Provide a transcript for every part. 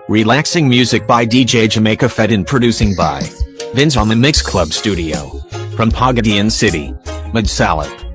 Relaxing music by DJ Jamaica Fed and producing by Vince on the Mix Club Studio. From Pagadian City, Madsalip.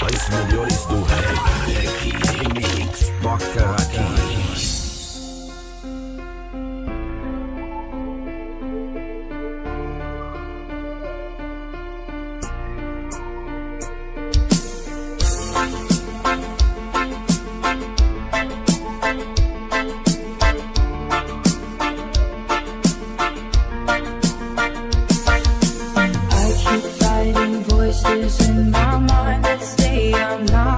As melhores do reggae, remix, toca aqui. Voices in my mind that say I'm not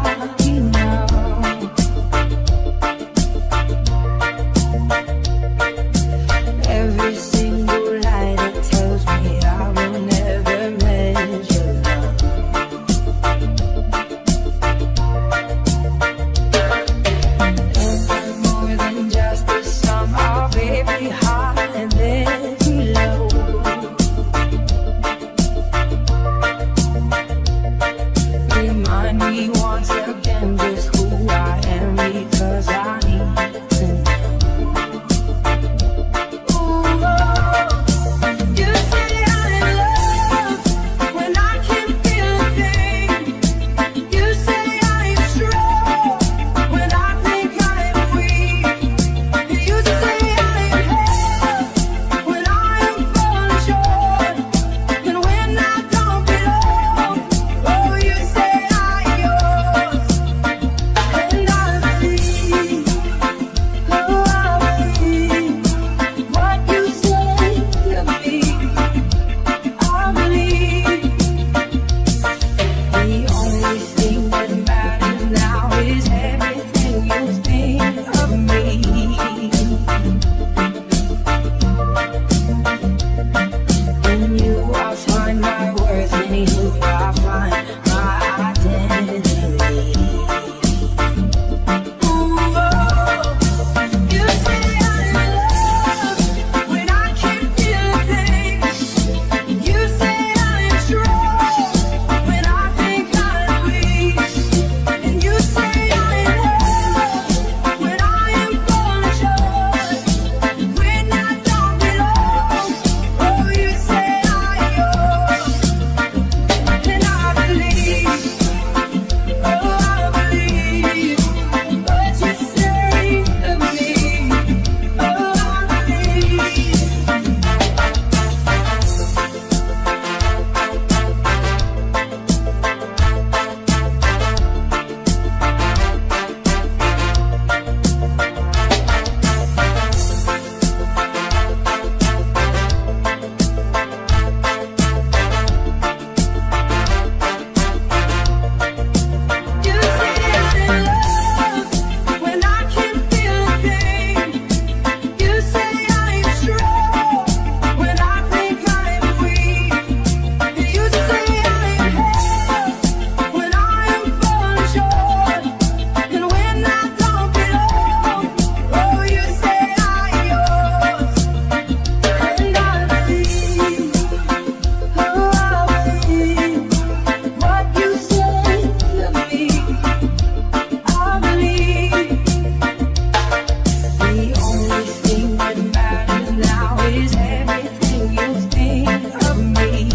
is everything you think of me.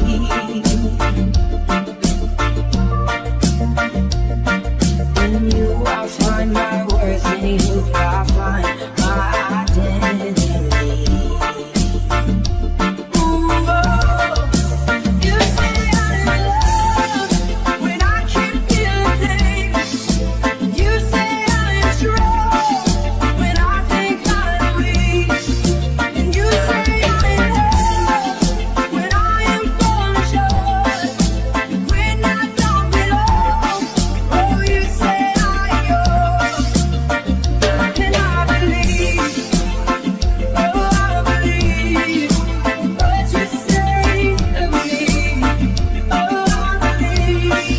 In you I find my worth, in you I find my identity. Ooh, oh, you say I'm in love when I keep feeling things. You say I'm strong when I think I'm weak. And you say I'm in love when I am falling short, when I don't belong. Oh, you say I'm yours, and I believe. Oh, I believe what you say of me. Oh, I believe.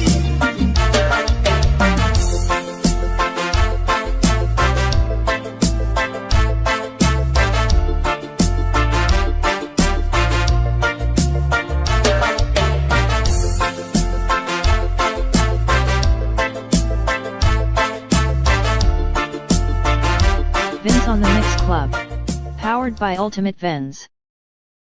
Vince on the Mix Club. Powered by Ultimate Vens.